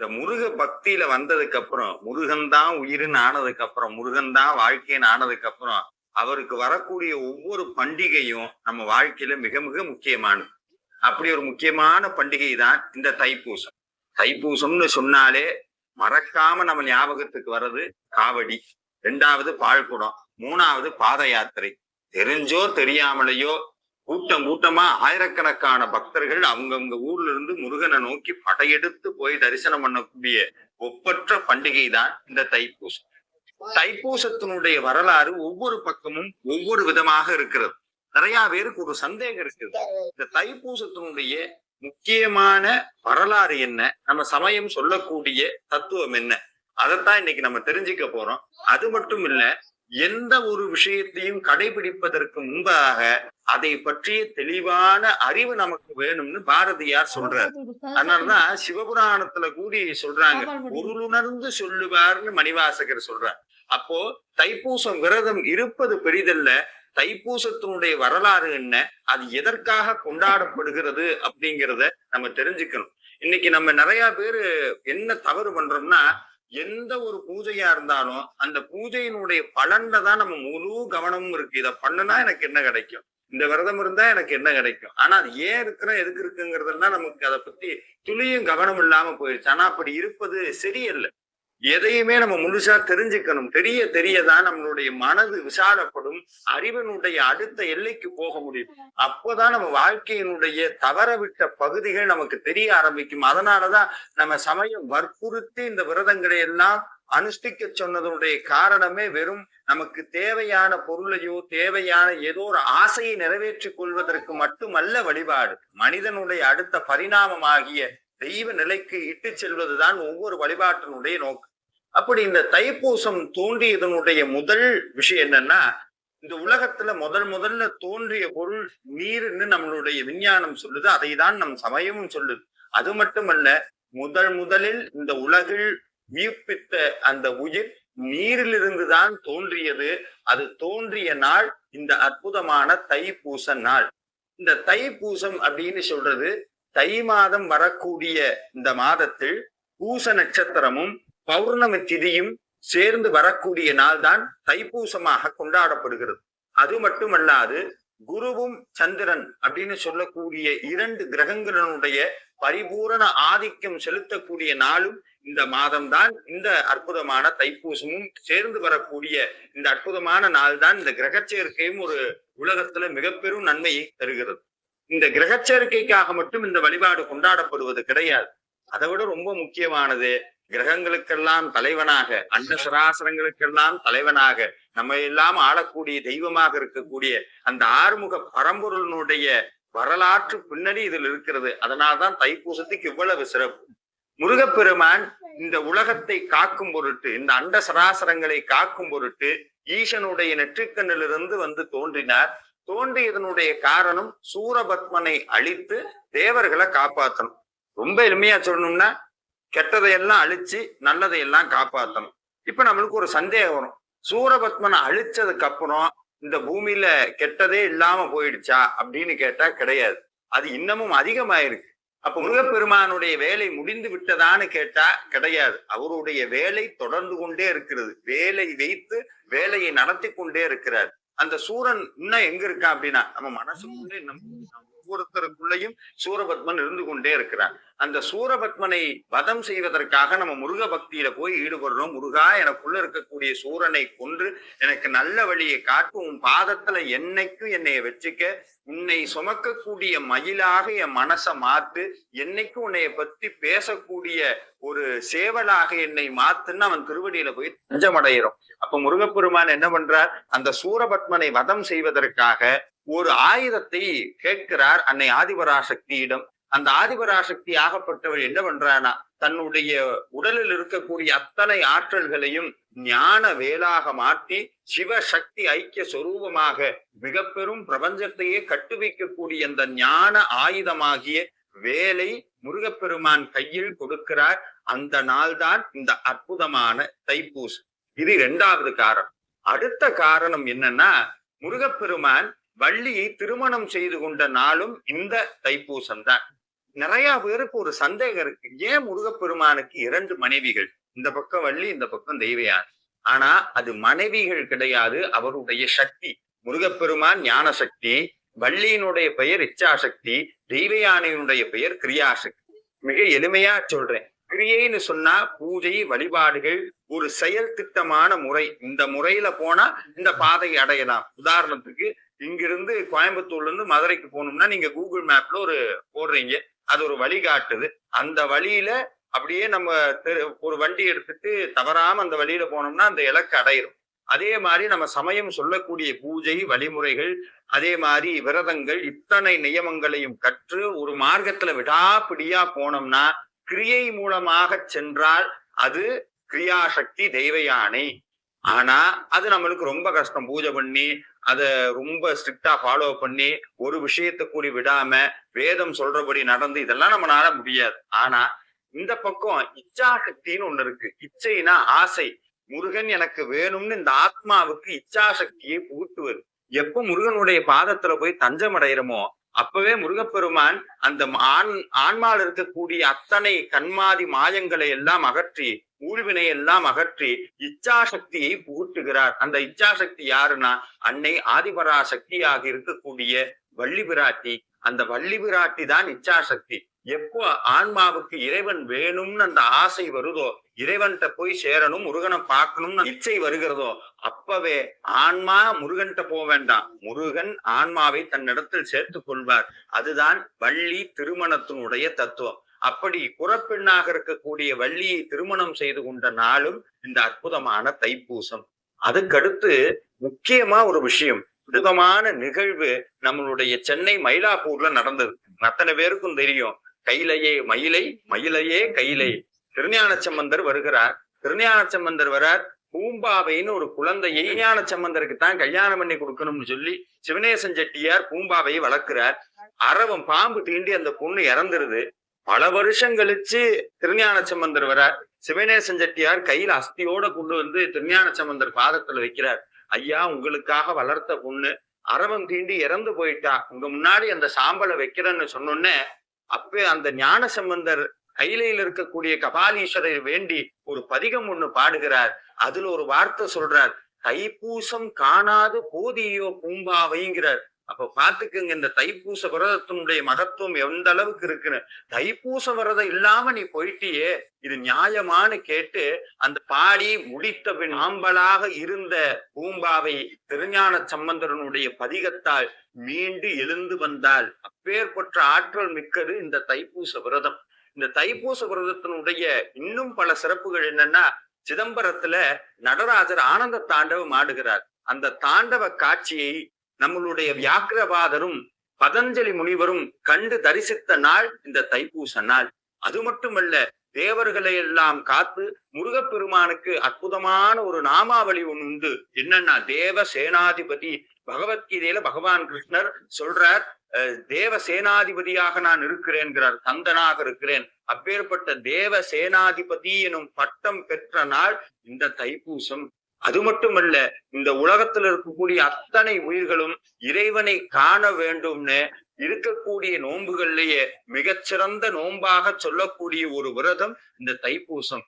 இந்த முருக பக்தியில வந்ததுக்கு அப்புறம் முருகன் தான் உயிர்ன்னு ஆனதுக்கு அப்புறம் முருகன் தான் வாழ்க்கைன்னு ஆனதுக்கு அப்புறம் அவருக்கு வரக்கூடிய ஒவ்வொரு பண்டிகையும் நம்ம வாழ்க்கையில மிக மிக முக்கியமானது. அப்படி ஒரு முக்கியமான பண்டிகை தான் இந்த தைப்பூசம். தைப்பூசம்னு சொன்னாலே மறக்காம நம்ம ஞாபகத்துக்கு வர்றது காவடி, இரண்டாவது பால்குடம், மூணாவது பாத யாத்திரை. தெரிஞ்சோ தெரியாமலேயோ கூட்டம் கூட்டமா ஆயிரக்கணக்கான பக்தர்கள் அவங்கவுங்க ஊர்ல இருந்து முருகனை நோக்கி படையெடுத்து போய் தரிசனம் பண்ணக்கூடிய ஒப்பற்ற பண்டிகை தான் இந்த தைப்பூசம். தைப்பூசத்தினுடைய வரலாறு ஒவ்வொரு பக்கமும் ஒவ்வொரு விதமாக இருக்கிறது. நிறைய பேருக்கு ஒரு சந்தேகம் இருக்குது, இந்த தைப்பூசத்தினுடைய முக்கியமான வரலாறு என்ன, நம்ம சமயம் சொல்லக்கூடிய தத்துவம் என்ன, அதைத்தான் இன்னைக்கு நம்ம தெரிஞ்சுக்க போறோம். அது மட்டும் இல்ல, எந்த ஒரு விஷயத்தையும் கடைபிடிப்பதற்கு முன்பாக அதை பற்றிய தெளிவான அறிவு நமக்கு வேணும்னு பாரதியார் சொல்றார். அதனாலதான் சிவபுராணத்துல கூடி சொல்றாங்க, பொருளுணர்ந்து சொல்லுவார்னு மணிவாசகர் சொல்றார். அப்போ தைப்பூசம் விரதம் இருப்பது பெரிதல்ல, தைப்பூசத்தினுடைய வரலாறு என்ன, அது எதற்காக கொண்டாடப்படுகிறது அப்படிங்கிறத நம்ம தெரிஞ்சுக்கணும். இன்னைக்கு நம்ம நிறைய பேரு என்ன தவறு பண்றோம்னா, எந்த ஒரு பூஜையா இருந்தாலும் அந்த பூஜையினுடைய பலன்ல தான் நம்ம முழு கவனமும் இருக்கு. இதை பண்ணுனா எனக்கு என்ன கிடைக்கும், இந்த விரதம் இருந்தா எனக்கு என்ன கிடைக்கும், ஆனா அது ஏன் இருக்கிறோம் எதுக்கு இருக்குங்கிறதெல்லாம் நமக்கு அதை பத்தி துளியும் கவனம் இல்லாம போயிடுச்சு. ஆனா அப்படி இருப்பது சரியல்ல. எதையுமே நம்ம முழுசா தெரிஞ்சுக்கணும். தெரிய தெரியதான் நம்மளுடைய மனது விசாலப்படும், அறிவினுடைய அடுத்த எல்லைக்கு போக முடியும். அப்போதான் நம்ம வாழ்க்கையினுடைய தவறவிட்ட பகுதிகள் நமக்கு தெரிய ஆரம்பிக்கும். அதனாலதான் நம்ம சமயம் வற்புறுத்தி இந்த விரதங்களை எல்லாம் அனுஷ்டிக்க சொன்னதனுடைய காரணமே வெறும் நமக்கு தேவையான பொருளையோ தேவையான ஏதோ ஒரு ஆசையை நிறைவேற்றிக் கொள்வதற்கு மட்டுமல்ல வழிபாடு. மனிதனுடைய அடுத்த பரிணாமமாகிய தெய்வ நிலைக்கு இட்டு செல்வதுதான் ஒவ்வொரு வழிபாட்டினுடைய நோக்கம். அப்படி இந்த தைப்பூசம் தோன்றியதனுடைய முதல் விஷயம் என்னன்னா, இந்த உலகத்துல முதல்ல தோன்றிய பொருள் நீர்ன்னு நம்மளுடைய விஞ்ஞானம் சொல்லுது, அதை தான் நம் சமயமும் சொல்லுது. அது மட்டுமல்ல, முதலில் இந்த உலகில் உயிர்ப்பித்த அந்த உயிர் நீரிலிருந்து தான் தோன்றியது. அது தோன்றிய நாள் இந்த அற்புதமான தைப்பூச நாள். இந்த தைப்பூசம் அப்படின்னு சொல்றது, தை மாதம் வரக்கூடிய இந்த மாதத்தில் பூச நட்சத்திரமும் பௌர்ணமி திதியும் சேர்ந்து வரக்கூடிய நாள் தான் தைப்பூசமாக கொண்டாடப்படுகிறது. அது மட்டுமல்லாது, குருவும் சந்திரன் அப்படின்னு சொல்லக்கூடிய இரண்டு கிரகங்களினுடைய பரிபூரண ஆதிக்கம் செலுத்தக்கூடிய நாளும் இந்த மாதம்தான். இந்த அற்புதமான தைப்பூசமும் சேர்ந்து வரக்கூடிய இந்த அற்புதமான நாள் தான். இந்த கிரகச்சேர்க்கையும் ஒரு உலகத்துல மிக பெரும் நன்மையை தருகிறது. இந்த கிரகச்சேர்க்கைக்காக மட்டும் இந்த வழிபாடு கொண்டாடப்படுவது கிடையாது. அதை விட ரொம்ப முக்கியமானது, கிரகங்களுக்கெல்லாம் தலைவனாக, அண்ட சராசரங்களுக்கெல்லாம் தலைவனாக, நம்ம எல்லாம் ஆளக்கூடிய தெய்வமாக இருக்கக்கூடிய அந்த ஆறுமுக பரம்பொருளினுடைய வரலாற்று பின்னணி இதில் இருக்கிறது. அதனால்தான் தைப்பூசத்துக்கு இவ்வளவு சிறப்பு. முருகப்பெருமான் இந்த உலகத்தை காக்கும் பொருட்டு, இந்த அண்ட சராசரங்களை காக்கும் பொருட்டு ஈசனுடைய நெற்றிக்கண்ணிலிருந்து வந்து தோன்றினார். தோன்றியதனுடைய காரணம் சூரபத்மனை அழித்து தேவர்களை காப்பாற்றணும். ரொம்ப எளிமையா சொல்லணும்னா, கெட்டதையெல்லாம் அழிச்சு நல்லதையெல்லாம் காப்பாற்றணும். இப்ப நம்மளுக்கு ஒரு சந்தேகம் வரும், சூரபத்மனை அழிச்சதுக்கு அப்புறம் இந்த பூமியில கெட்டதே இல்லாம போயிடுச்சா அப்படின்னு கேட்டா கிடையாது, அது இன்னமும் அதிகமாயிருக்கு. அப்ப முருகப்பெருமானுடைய வேலை முடிந்து விட்டதான்னு கேட்டா கிடையாது, அவருடைய வேலை தொடர்ந்து கொண்டே இருக்கிறது. வேலை வைத்து வேலையை நடத்தி கொண்டே இருக்கிறார். அந்த சூரன் இன்னும் எங்க இருக்கான் அப்படின்னா, நம்ம மனசுக்குள்ளே ஒவ்வொருத்தருக்குள்ளேயும் சூரபத்மன் இருந்து கொண்டே இருக்கிறான். அந்த சூரபத்மனை வதம் செய்வதற்காக நம்ம முருக பக்தியில போய் ஈடுபடுறோம். முருகா, எனக்குள்ள இருக்கக்கூடிய சூரனை கொன்று எனக்கு நல்ல வழியை காட்டு, உன் பாதத்துல என்னைக்கும் என்னைய வச்சுக்க, உன்னை சுமக்கக்கூடிய மயிலாக என் மனசை மாத்து, என்னைக்கும் உன்னைய பத்தி பேசக்கூடிய ஒரு சேவலாக என்னை மாத்துன்னு அவன் திருவடியில போய் தஞ்சமடைகிறோம். அப்ப முருகப்பெருமான் என்ன பண்றார், அந்த சூரபத்மனை வதம் செய்வதற்காக ஒரு ஆயுதத்தை கேட்கிறார் அன்னை ஆதிபராசக்தியிடம். அந்த ஆதிபராசக்தி ஆகப்பட்டவள் என்ன பண்றானா, தன்னுடைய உடலில் இருக்கக்கூடிய அத்தனை ஆற்றல்களையும் ஞான வேலாக மாற்றி சிவசக்தி ஐக்கிய சொரூபமாக மிக பெரும் பிரபஞ்சத்தையே கட்டு வைக்கக்கூடிய அந்த ஞான ஆயுதமாகிய வேலை முருகப்பெருமான் கையில் கொடுக்கிறார். அந்த நாள்தான் இந்த அற்புதமான தைப்பூசம். இது இரண்டாவது காரணம். அடுத்த காரணம் என்னன்னா, முருகப்பெருமான் வள்ளியை திருமணம் செய்து கொண்ட நாளும் இந்த தைப்பூசம் தான். நிறைய பேருக்கு ஒரு சந்தேகம் இருக்கு. ஏன் முருகப்பெருமானுக்கு 2 மனைவிகள்? இந்த பக்கம் வள்ளி, இந்த பக்கம் தெய்வயானை. ஆனா அது மனைவிகள் கிடையாது. அவருடைய சக்தி. முருகப்பெருமான் ஞான சக்தி, வள்ளியினுடைய பெயர் இச்சாசக்தி, தெய்வயானையினுடைய பெயர் கிரியாசக்தி. மிக எளிமையா சொல்றேன். கிரியைன்னு சொன்னா பூஜை, வழிபாடுகள், ஒரு செயல் திட்டமான முறை. இந்த முறையில போனா இந்த பாதையை அடையலாம். உதாரணத்துக்கு இங்கிருந்து கோயம்புத்தூர்ல இருந்து மதுரைக்கு போகணும்னா நீங்க கூகுள் மேப்ல ஒரு போடுறீங்க. அது ஒரு வழி காட்டுது. அந்த வழியில அப்படியே நம்ம ஒரு வண்டி எடுத்துட்டு தவறாம அந்த வழியில போனோம்னா அந்த இலக்கு அடையிறோம். அதே மாதிரி நம்ம சமயம் சொல்லக்கூடிய பூஜை வழிமுறைகள், அதே மாதிரி விரதங்கள், இத்தனை நியமங்களையும் கற்று ஒரு மார்க்கத்துல விடாப்பிடியா போனோம்னா கிரியை மூலமாக சென்றால் அது கிரியாசக்தி தெய்வயானை. ஆனா அது நம்மளுக்கு ரொம்ப கஷ்டம். பூஜை பண்ணி அத ரொம்ப ஸ்ட்ரிக்டா ஃபாலோ பண்ணி ஒரு விஷயத்தை கூடி விடாம வேதம் சொல்றபடி நடந்து இதெல்லாம் நம்மளால முடியாது. ஆனா இந்த பக்கம் இச்சாசக்தின்னு ஒண்ணு இருக்கு. இச்சைனா ஆசை. முருகன் எனக்கு வேணும்னு இந்த ஆத்மாவுக்கு இச்சாசக்தியை புகுத்துவது. எப்ப முருகனுடைய பாதத்துல போய் தஞ்சம் அடைகிறோமோ அப்பவே முருகப்பெருமான் அந்த ஆன்மால இருக்கக்கூடிய அத்தனை கண்மாதி மாயங்களை எல்லாம் அகற்றி, ஊழ்வினை எல்லாம் அகற்றி இச்சாசக்தியை புகுட்டுகிறார். அந்த இச்சாசக்தி யாருன்னா அன்னை ஆதிபரா சக்தியாக இருக்கக்கூடிய வள்ளி பிராட்டி. அந்த வள்ளி பிராட்டி தான் இச்சாசக்தி. எப்போ ஆன்மாவுக்கு இறைவன் வேணும்னு அந்த ஆசை வருதோ, இறைவன்கிட்ட போய் சேரணும், முருகனை பார்க்கணும்னு இச்சை வருகிறதோ, அப்பவே ஆன்மா முருகன்கிட்ட போக வேண்டாம், முருகன் ஆன்மாவை தன்னிடத்தில் சேர்த்துக் கொள்வார். அதுதான் வள்ளி திருமணத்தினுடைய தத்துவம். அப்படி புறப்பெண்ணாக இருக்கக்கூடிய வள்ளியை திருமணம் செய்து கொண்ட நாளும் இந்த அற்புதமான தைப்பூசம். அதுக்கடுத்து முக்கியமா ஒரு விஷயம், அற்புதமான நிகழ்வு நம்மளுடைய சென்னை மயிலாப்பூர்ல நடந்தது. அத்தனை பேருக்கும் தெரியும். கையிலையே மயிலை, மயிலையே கையிலை. திருஞான சம்பந்தர் வருகிறார். திருஞான சம்பந்தர் வரார். பூம்பாவைன்னு ஒரு குழந்தையை ஞான சம்பந்தருக்கு தான் கல்யாணம் பண்ணி கொடுக்கணும்னு சொல்லி சிவனேசன் செட்டியார் பூம்பாவையை வளர்க்கிறார். அரவம் பாம்பு தீண்டி அந்த பொண்ணு இறந்துருது. பல வருஷம் கழிச்சு திருஞான சம்பந்தர் வரார். சிவனேசன் செட்டியார் கையில அஸ்தியோட கொண்டு வந்து திருஞான சம்பந்தர் பாதத்துல வைக்கிறார். ஐயா, உங்களுக்காக வளர்த்த பொண்ணு அரவம் தீண்டி இறந்து போயிட்டா, உங்க முன்னாடி அந்த சாம்பலை வைக்கிறேன்னு சொன்னோன்னே அப்ப அந்த ஞான சம்பந்தர் கையிலையில் இருக்கக்கூடிய கபாலீஸ்வரரை வேண்டி ஒரு பதிகம் ஒண்ணு பாடுகிறார். அதுல ஒரு வார்த்தை சொல்றார், தைப்பூசம் காணாது போதியோ பூம்பாவைங்கிறார். அப்ப பாத்துக்குங்க இந்த தைப்பூச விரதத்தினுடைய மகத்துவம் எந்த அளவுக்கு இருக்குன்னு. தைப்பூச விரதம் இல்லாம நீ போயிட்டியே, இது நியாயமானு கேட்டு அந்த பாடி முடித்த பின் ஆம்பலாக இருந்த பூம்பாவை திருஞான சம்பந்தரனுடைய பதிகத்தால் மீண்டு எழுந்து வந்தால் அப்பேற்பட்ட ஆற்றல் மிக்கது இந்த தைப்பூச விரதம். இந்த தைப்பூச விரதத்தினுடைய இன்னும் பல சிறப்புகள் என்னன்னா, சிதம்பரத்துல நடராஜர் ஆனந்த தாண்டவம் ஆடுகிறார். அந்த தாண்டவ காட்சியை நம்மளுடைய வியாக்கிரபாதரும் பதஞ்சலி முனிவரும் கண்டு தரிசித்த நாள் இந்த தைப்பூச நாள். அது மட்டுமல்ல, தேவர்களை எல்லாம் காத்து முருகப்பெருமானுக்கு அற்புதமான ஒரு நாமாவளி ஒண்ணு உண்டு. என்னன்னா தேவ சேனாதிபதி. பகவத்கீதையில பகவான் கிருஷ்ணர் சொல்றார், தேவ சேனாதிபதியாக நான் இருக்கிறேன்கிறார், தந்தனாக இருக்கிறேன். அப்பேற்பட்ட தேவ சேனாதிபதி எனும் பட்டம் பெற்ற நாள் இந்த தைப்பூசம். அது மட்டுமல்ல, இந்த உலகத்துல இருக்கக்கூடிய அத்தனை உயிர்களும் இறைவனை காண வேண்டும்னு இருக்கக்கூடிய நோன்புகள்லயே மிகச்சிறந்த நோன்பாக சொல்லக்கூடிய ஒரு விரதம் இந்த தைப்பூசம்.